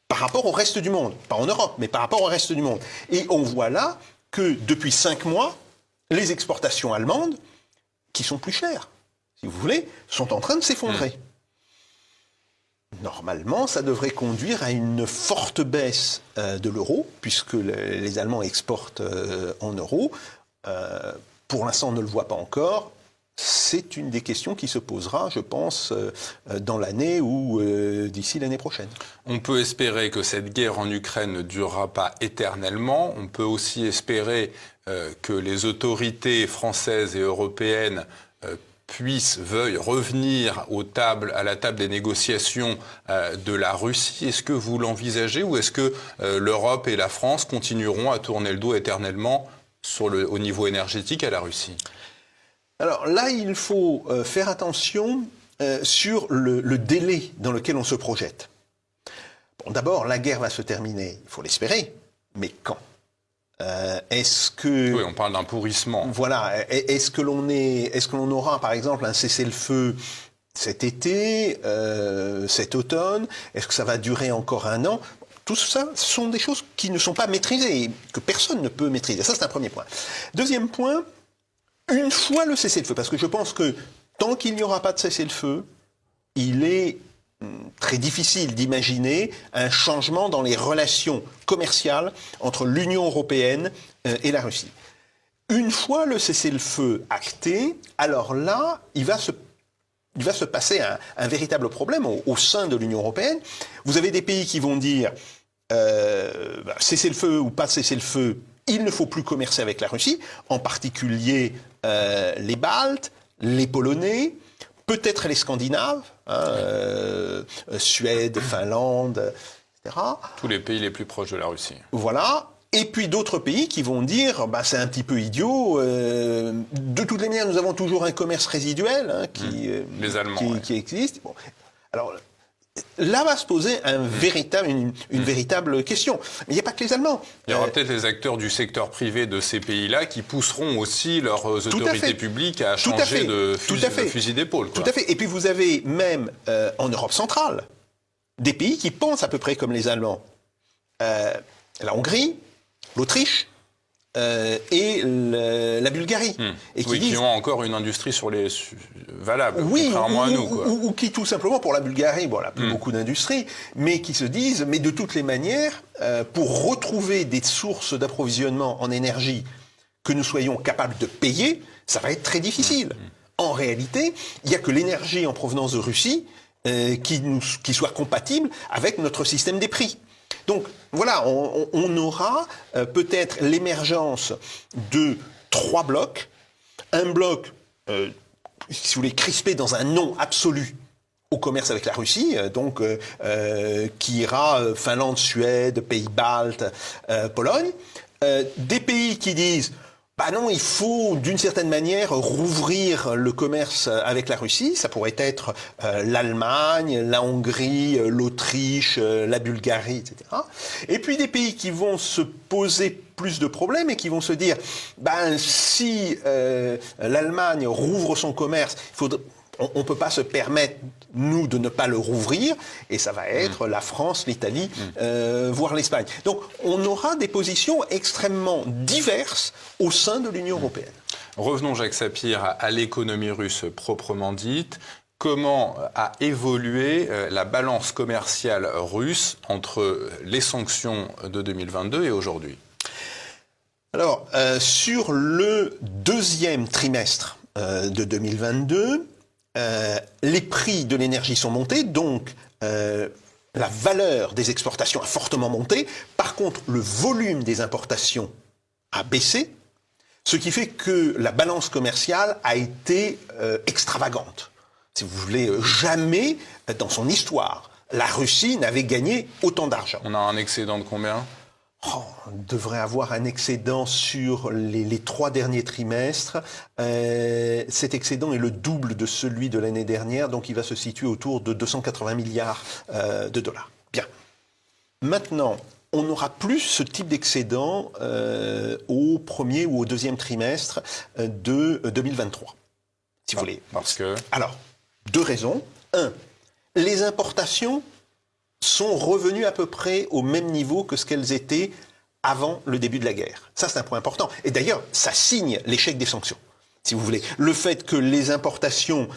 par rapport au reste du monde. Pas en Europe, mais par rapport au reste du monde. Et on voit là que depuis 5 mois, les exportations allemandes, qui sont plus chères, si vous voulez, sont en train de s'effondrer. Normalement, ça devrait conduire à une forte baisse de l'euro, puisque les Allemands exportent en euros. Pour l'instant, on ne le voit pas encore. C'est une des questions qui se posera, je pense, dans l'année ou d'ici l'année prochaine. On peut espérer que cette guerre en Ukraine ne durera pas éternellement. On peut aussi espérer que les autorités françaises et européennes veuillent revenir à la table des négociations de la Russie. Est-ce que vous l'envisagez ou est-ce que l'Europe et la France continueront à tourner le dos éternellement au niveau énergétique à la Russie ? Alors là, il faut faire attention sur le délai dans lequel on se projette. Bon, d'abord, la guerre va se terminer, il faut l'espérer, mais quand ? Est-ce que... Oui, on parle d'un pourrissement. Voilà, est-ce que l'on aura, par exemple, un cessez-le-feu cet été, cet automne ? Est-ce que ça va durer encore 1 an ? Tout ça, ce sont des choses qui ne sont pas maîtrisées, que personne ne peut maîtriser. Ça, c'est un premier point. Deuxième point, une fois le cessez-le-feu, parce que je pense que tant qu'il n'y aura pas de cessez-le-feu, il est très difficile d'imaginer un changement dans les relations commerciales entre l'Union européenne et la Russie. Une fois le cessez-le-feu acté, alors là, il va se passer un véritable problème au sein de l'Union européenne. Vous avez des pays qui vont dire cessez-le-feu ou pas cessez-le-feu, il ne faut plus commercer avec la Russie, en particulier les Baltes, les Polonais, peut-être les Scandinaves, Suède, Finlande, etc. Tous les pays les plus proches de la Russie. Voilà. Et puis d'autres pays qui vont dire, c'est un petit peu idiot. De toutes les manières, nous avons toujours un commerce résiduel les Allemands, qui existe. Bon. Alors là va se poser une véritable question. Mais il n'y a pas que les Allemands. Il y aura peut-être les acteurs du secteur privé de ces pays-là qui pousseront aussi leurs autorités publiques à changer de fusil d'épaule. Tout à fait. Et puis vous avez même en Europe centrale des pays qui pensent à peu près comme les Allemands. La Hongrie, l'Autriche et la Bulgarie. Et qui ont encore une industrie valable, contrairement à nous. Ou qui tout simplement, pour la Bulgarie, elle n'a plus beaucoup d'industrie, mais qui se disent, mais de toutes les manières, pour retrouver des sources d'approvisionnement en énergie que nous soyons capables de payer, ça va être très difficile. En réalité, il n'y a que l'énergie en provenance de Russie qui soit compatible avec notre système des prix. Donc voilà, on aura peut-être l'émergence de 3 blocs. Un bloc, si vous voulez, crispé dans un non absolu au commerce avec la Russie, qui ira Finlande, Suède, pays baltes, Pologne. Des pays qui disent non, il faut d'une certaine manière rouvrir le commerce avec la Russie. Ça pourrait être l'Allemagne, la Hongrie, l'Autriche, la Bulgarie, etc. Et puis des pays qui vont se poser plus de problèmes et qui vont se dire si l'Allemagne rouvre son commerce, on ne peut pas se permettre, nous, de ne pas le rouvrir, et ça va être la France, l'Italie, voire l'Espagne. Donc, on aura des positions extrêmement diverses au sein de l'Union européenne. Revenons, Jacques Sapir, à l'économie russe proprement dite. Comment a évolué la balance commerciale russe entre les sanctions de 2022 et aujourd'hui ? Alors, sur le 2e trimestre de 2022, les prix de l'énergie sont montés, donc la valeur des exportations a fortement monté. Par contre, le volume des importations a baissé, ce qui fait que la balance commerciale a été extravagante. Si vous voulez, jamais dans son histoire, la Russie n'avait gagné autant d'argent. On a un excédent de combien ? On devrait avoir un excédent sur les 3 derniers trimestres. Cet excédent est le double de celui de l'année dernière, donc il va se situer autour de 280 milliards de dollars. Bien. Maintenant, on n'aura plus ce type d'excédent au premier ou au deuxième trimestre de 2023, si vous voulez. Parce que... Alors, 2 raisons. 1, les importations sont revenues à peu près au même niveau que ce qu'elles étaient avant le début de la guerre. Ça, c'est un point important. Et d'ailleurs, ça signe l'échec des sanctions, si vous voulez. Le fait que les importations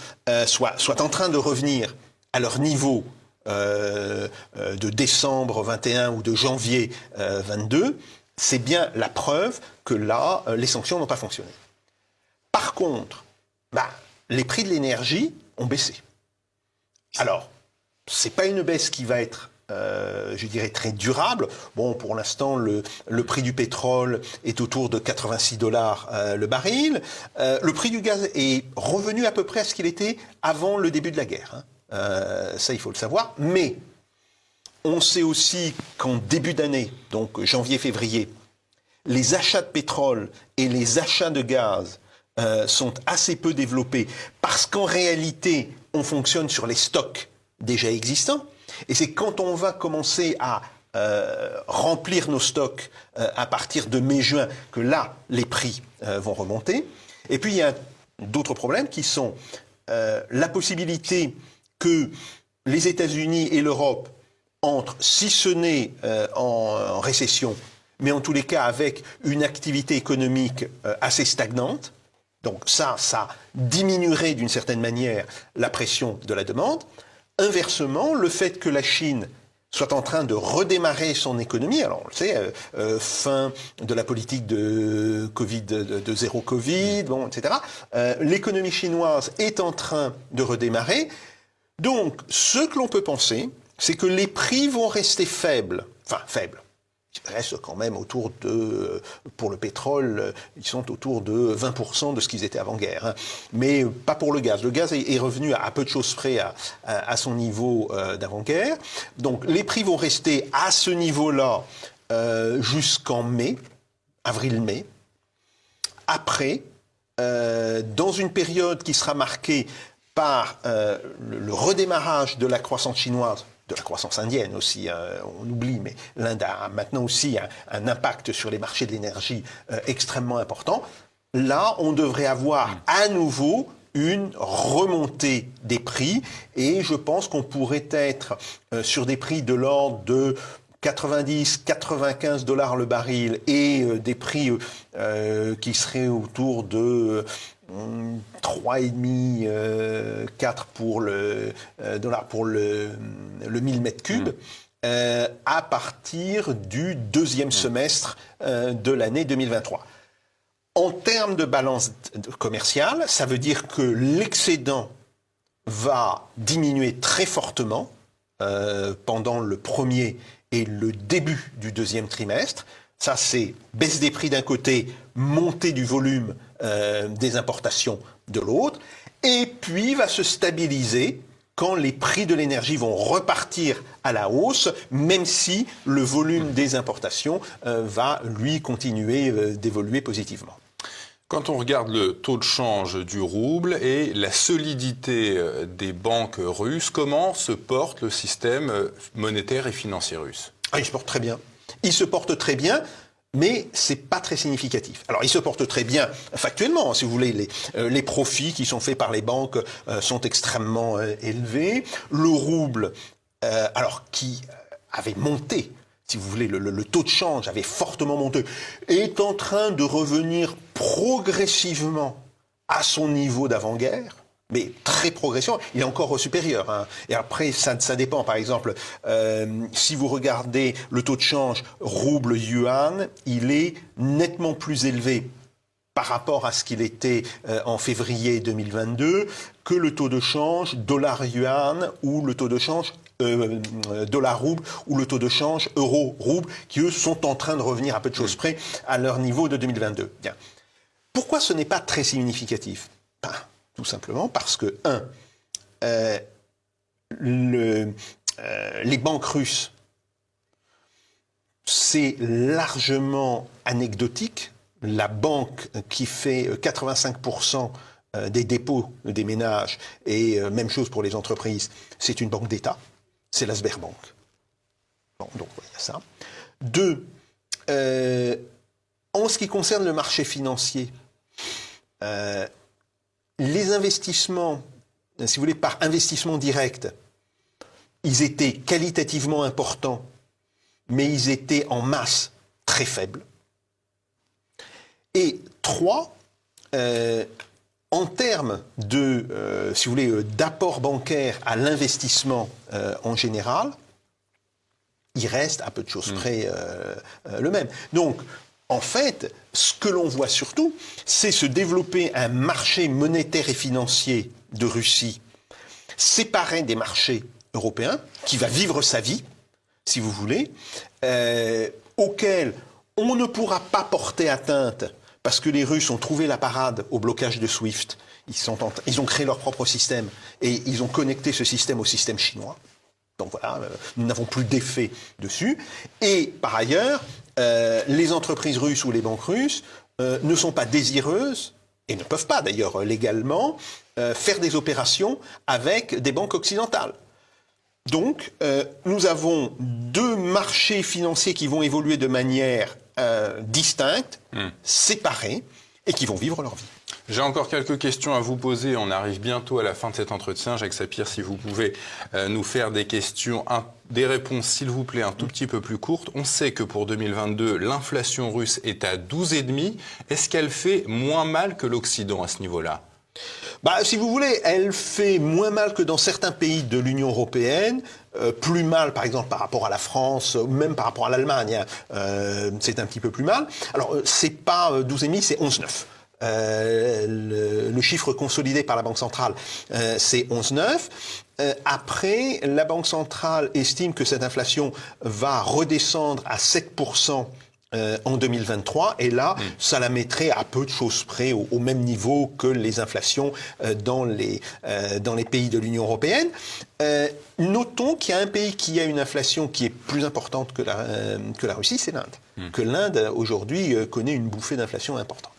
soient en train de revenir à leur niveau de décembre 21 ou de janvier 22, c'est bien la preuve que là, les sanctions n'ont pas fonctionné. Par contre, les prix de l'énergie ont baissé. Alors, c'est pas une baisse qui va être, je dirais, très durable. Bon, pour l'instant, le prix du pétrole est autour de $86 le baril. Le prix du gaz est revenu à peu près à ce qu'il était avant le début de la guerre. Ça, il faut le savoir. Mais on sait aussi qu'en début d'année, donc janvier-février, les achats de pétrole et les achats de gaz sont assez peu développés parce qu'en réalité, on fonctionne sur les stocks déjà existants. Et c'est quand on va commencer à remplir nos stocks à partir de mai-juin que là, les prix vont remonter. Et puis, il y a d'autres problèmes qui sont la possibilité que les États-Unis et l'Europe entrent, si ce n'est en récession, mais en tous les cas avec une activité économique assez stagnante. Donc ça diminuerait d'une certaine manière la pression de la demande. Inversement, le fait que la Chine soit en train de redémarrer son économie, alors on le sait, fin de la politique de Covid, de zéro Covid, bon, etc. L'économie chinoise est en train de redémarrer. Donc, ce que l'on peut penser, c'est que les prix vont rester faibles. Ils restent quand même autour de, pour le pétrole, ils sont autour de 20% de ce qu'ils étaient avant-guerre. Hein. Mais pas pour le gaz. Le gaz est revenu à peu de choses près à son niveau d'avant-guerre. Donc les prix vont rester à ce niveau-là jusqu'en mai, avril-mai. Après, dans une période qui sera marquée par le redémarrage de la croissance chinoise, de la croissance indienne aussi, on oublie, mais l'Inde a maintenant aussi un impact sur les marchés de l'énergie extrêmement important. Là, on devrait avoir à nouveau une remontée des prix et je pense qu'on pourrait être sur des prix de l'ordre de 90-95 $ le baril et des prix qui seraient autour de 3,5 4 pour le dollars pour le 1000 mètres cubes à partir du deuxième semestre de l'année 2023. En termes de balance commerciale, ça veut dire que l'excédent va diminuer très fortement pendant le premier et le début du deuxième trimestre. Ça, c'est baisse des prix d'un côté, montée du volume des importations de l'autre, et puis va se stabiliser quand les prix de l'énergie vont repartir à la hausse, même si le volume des importations va, lui, continuer d'évoluer positivement. Quand on regarde le taux de change du rouble et la solidité des banques russes, comment se porte le système monétaire et financier russe ? Il se porte très bien. Il se porte très bien. Mais c'est pas très significatif. Alors, il se porte très bien factuellement, si vous voulez. Les profits qui sont faits par les banques sont extrêmement élevés. Le rouble, alors qui avait monté, si vous voulez, le taux de change avait fortement monté, est en train de revenir progressivement à son niveau d'avant-guerre. Mais très progressivement, il est encore supérieur. Hein. Et après, ça dépend. Par exemple, si vous regardez le taux de change rouble-yuan, il est nettement plus élevé par rapport à ce qu'il était en février 2022 que le taux de change dollar-yuan ou le taux de change dollar-rouble ou le taux de change euro-rouble qui, eux, sont en train de revenir à peu de choses près à leur niveau de 2022. Bien. Pourquoi ce n'est pas très significatif ? Tout simplement parce que, les banques russes, c'est largement anecdotique. La banque qui fait 85% des dépôts des ménages, et même chose pour les entreprises, c'est une banque d'État, c'est la Sberbank. Bon, donc il y a ça. Deux, en ce qui concerne le marché financier, les investissements, si vous voulez, par investissement direct, ils étaient qualitativement importants, mais ils étaient en masse très faibles. Et trois, en termes de, si vous voulez, d'apport bancaire à l'investissement en général, il reste à peu de choses près le même. Donc, en fait, ce que l'on voit surtout, c'est se développer un marché monétaire et financier de Russie séparé des marchés européens, qui va vivre sa vie, si vous voulez, auquel on ne pourra pas porter atteinte parce que les Russes ont trouvé la parade au blocage de SWIFT. Ils ont créé leur propre système et ils ont connecté ce système au système chinois. Donc voilà, nous n'avons plus d'effet dessus. Et par ailleurs, les entreprises russes ou les banques russes ne sont pas désireuses, et ne peuvent pas d'ailleurs légalement, faire des opérations avec des banques occidentales. Donc, nous avons deux marchés financiers qui vont évoluer de manière distincte, séparée, et qui vont vivre leur vie. J'ai encore quelques questions à vous poser. On arrive bientôt à la fin de cet entretien. Jacques Sapir, si vous pouvez nous faire des questions, des réponses, s'il vous plaît, un tout petit peu plus courtes. On sait que pour 2022, l'inflation russe est à 12,5. Est-ce qu'elle fait moins mal que l'Occident à ce niveau-là ? Si vous voulez, elle fait moins mal que dans certains pays de l'Union européenne, plus mal par exemple par rapport à la France, ou même par rapport à l'Allemagne, c'est un petit peu plus mal. Alors, c'est pas 12,5, c'est 11,9. Le chiffre consolidé par la Banque centrale, c'est 11,9. Après, la Banque centrale estime que cette inflation va redescendre à 7% en 2023, et là, ça la mettrait à peu de choses près au même niveau que les inflations dans les pays de l'Union européenne. Notons qu'il y a un pays qui a une inflation qui est plus importante que la Russie, c'est l'Inde. Que l'Inde, aujourd'hui, connaît une bouffée d'inflation importante.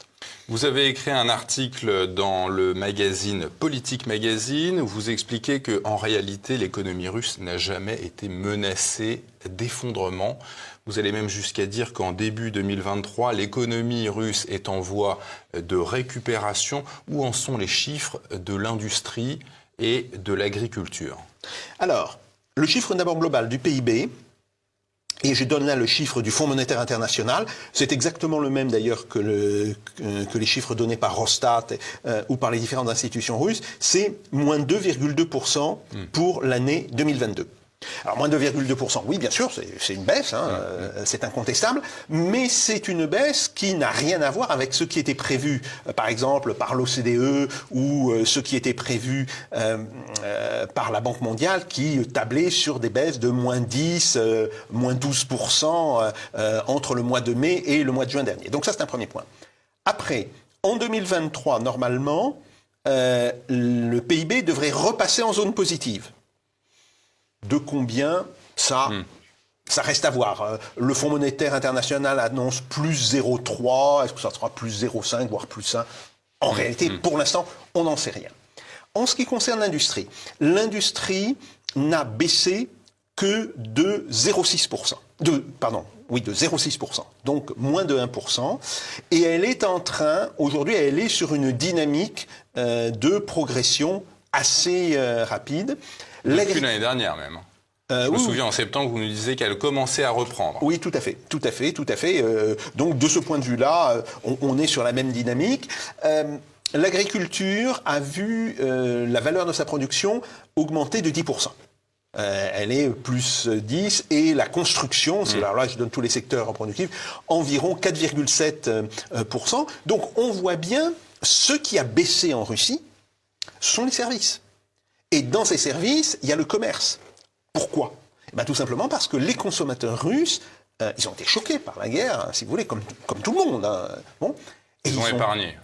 Vous avez écrit un article dans le magazine Politique Magazine où vous expliquez qu'en réalité, l'économie russe n'a jamais été menacée d'effondrement. Vous allez même jusqu'à dire qu'en début 2023, l'économie russe est en voie de récupération. Où en sont les chiffres de l'industrie et de l'agriculture ? Alors, le chiffre d'abord global du PIB, et je donne là le chiffre du Fonds monétaire international, c'est exactement le même d'ailleurs que les chiffres donnés par Rosstat ou par les différentes institutions russes, c'est moins 2,2% pour l'année 2022. Alors, moins 2,2%, oui, bien sûr, c'est une baisse, c'est incontestable, mais c'est une baisse qui n'a rien à voir avec ce qui était prévu, par exemple, par l'OCDE ou ce qui était prévu par la Banque mondiale, qui tablait sur des baisses de moins 10, moins 12% entre le mois de mai et le mois de juin dernier. Donc ça, c'est un premier point. Après, en 2023, normalement, le PIB devrait repasser en zone positive. De combien, ça reste à voir. Le Fonds monétaire international annonce plus 0,3, est-ce que ça sera plus 0,5, voire plus 1 ? En réalité, pour l'instant, on n'en sait rien. En ce qui concerne l'industrie n'a baissé que de 0,6%. De 0,6%, donc moins de 1%. Et elle est aujourd'hui, elle est sur une dynamique de progression assez rapide. Depuis l'année dernière même. Je me souviens en septembre, vous nous disiez qu'elle commençait à reprendre. Oui, tout à fait. Donc de ce point de vue-là, on est sur la même dynamique. L'agriculture a vu la valeur de sa production augmenter de 10%. Elle est plus 10, et la construction, alors là je donne tous les secteurs productifs, environ 4,7%. Donc on voit bien, ce qui a baissé en Russie sont les services. Et dans ces services, il y a le commerce. Pourquoi ? Tout simplement parce que les consommateurs russes, ils ont été choqués par la guerre, si vous voulez, comme tout le monde. Bon. Et ils ont épargné.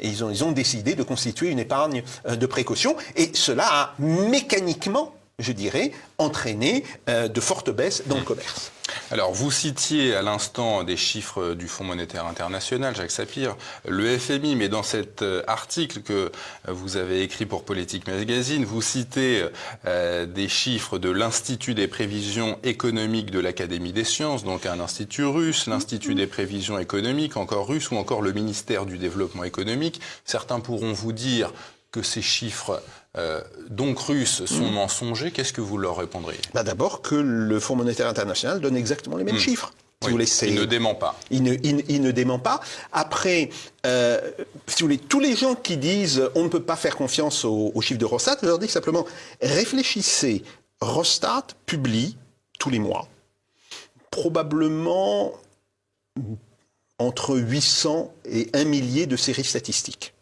Et ils ont décidé de constituer une épargne de précaution. Et cela a mécaniquement je dirais, entraîner de fortes baisses dans le commerce. Alors, vous citiez à l'instant des chiffres du Fonds monétaire international, Jacques Sapir, le FMI, mais dans cet article que vous avez écrit pour Politique Magazine, vous citez des chiffres de l'Institut des prévisions économiques de l'Académie des sciences, donc un institut russe, l'Institut des prévisions économiques, encore russe, ou encore le ministère du développement économique. Certains pourront vous dire que ces chiffres donc russes sont mensongers. Qu'est-ce que vous leur répondriez? D'abord que le Fonds monétaire international donne exactement les mêmes chiffres. Si Oui, vous voulez, il ne dément pas. Il ne dément pas. Après, si vous voulez, tous les gens qui disent on ne peut pas faire confiance aux chiffres de Rostat, je leur dis simplement réfléchissez. Rostat publie tous les mois probablement entre 800 et 1 millier de séries statistiques.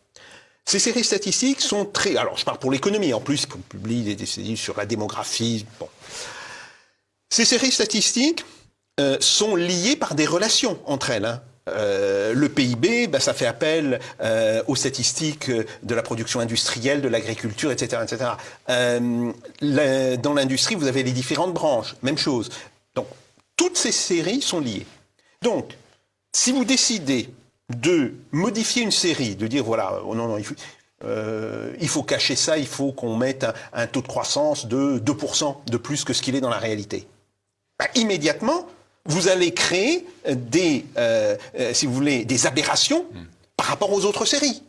Ces séries statistiques sont très... Alors, je parle pour l'économie, en plus, on publie des séries sur la démographie. Bon. Ces séries statistiques sont liées par des relations entre elles. Hein. Le PIB, ça fait appel aux statistiques de la production industrielle, de l'agriculture, etc. etc. Dans l'industrie, vous avez les différentes branches, même chose. Donc, toutes ces séries sont liées. Donc, si vous décidez de modifier une série, de dire voilà, oh non, il faut cacher ça, il faut qu'on mette un taux de croissance de 2% de plus que ce qu'il est dans la réalité. Immédiatement, vous allez créer si vous voulez, des aberrations par rapport aux autres séries.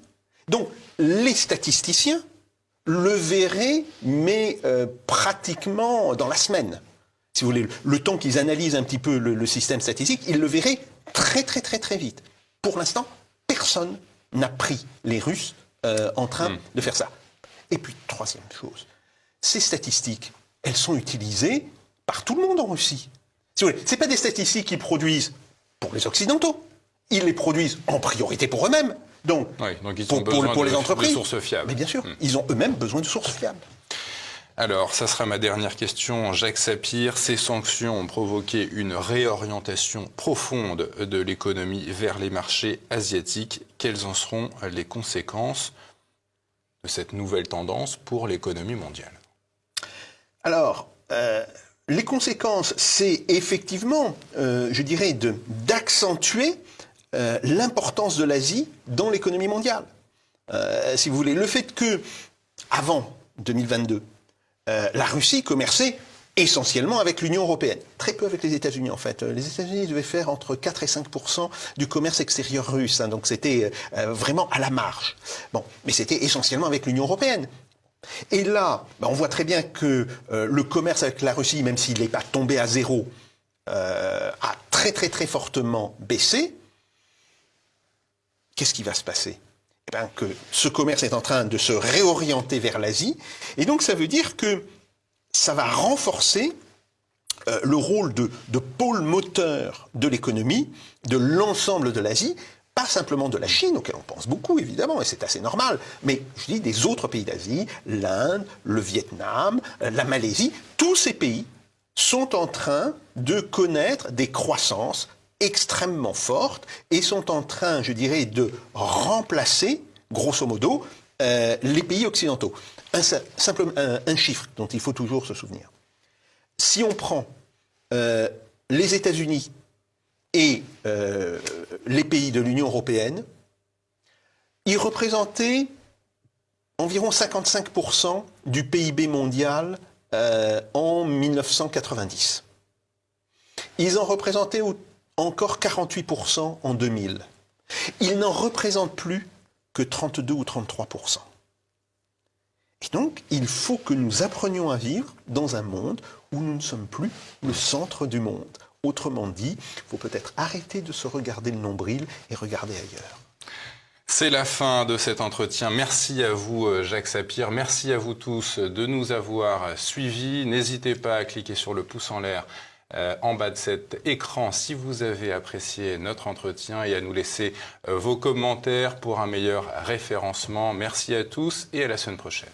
Donc, les statisticiens le verraient, mais pratiquement dans la semaine. Si vous voulez, le temps qu'ils analysent un petit peu le système statistique, ils le verraient très, très, très, très vite. Pour l'instant, personne n'a pris les Russes en train de faire ça. Et puis, troisième chose, ces statistiques, elles sont utilisées par tout le monde en Russie. Si vous voulez, ce n'est pas des statistiques qu'ils produisent pour les Occidentaux. Ils les produisent en priorité pour eux-mêmes. Donc, ils ont besoin pour les entreprises, de sources fiables. Mais bien sûr, ils ont eux-mêmes besoin de sources fiables. Alors, ça sera ma dernière question. Jacques Sapir, ces sanctions ont provoqué une réorientation profonde de l'économie vers les marchés asiatiques. Quelles en seront les conséquences de cette nouvelle tendance pour l'économie mondiale? Alors, les conséquences, c'est effectivement, je dirais, d'accentuer l'importance de l'Asie dans l'économie mondiale. Si vous voulez, le fait que, avant 2022, la Russie commerçait essentiellement avec l'Union européenne. Très peu avec les États-Unis, en fait. Les États-Unis devaient faire entre 4 et 5% du commerce extérieur russe. Hein, donc c'était vraiment à la marge. Bon, mais c'était essentiellement avec l'Union européenne. Et là, on voit très bien que le commerce avec la Russie, même s'il n'est pas tombé à zéro, a très très très fortement baissé. Qu'est-ce qui va se passer ? Que ce commerce est en train de se réorienter vers l'Asie. Et donc, ça veut dire que ça va renforcer le rôle de pôle moteur de l'économie, de l'ensemble de l'Asie, pas simplement de la Chine, auquel on pense beaucoup, évidemment, et c'est assez normal, mais je dis des autres pays d'Asie, l'Inde, le Vietnam, la Malaisie, tous ces pays sont en train de connaître des croissances extrêmement fortes et sont en train, je dirais, de remplacer, grosso modo, les pays occidentaux. Un chiffre dont il faut toujours se souvenir. Si on prend les États-Unis et les pays de l'Union européenne, ils représentaient environ 55% du PIB mondial en 1990. Ils en représentaient encore 48% en 2000. Ils n'en représentent plus que 32 ou 33%. Et donc, il faut que nous apprenions à vivre dans un monde où nous ne sommes plus le centre du monde. Autrement dit, il faut peut-être arrêter de se regarder le nombril et regarder ailleurs. C'est la fin de cet entretien. Merci à vous, Jacques Sapir. Merci à vous tous de nous avoir suivis. N'hésitez pas à cliquer sur le pouce en l'air en bas de cet écran si vous avez apprécié notre entretien et à nous laisser vos commentaires pour un meilleur référencement. Merci à tous et à la semaine prochaine.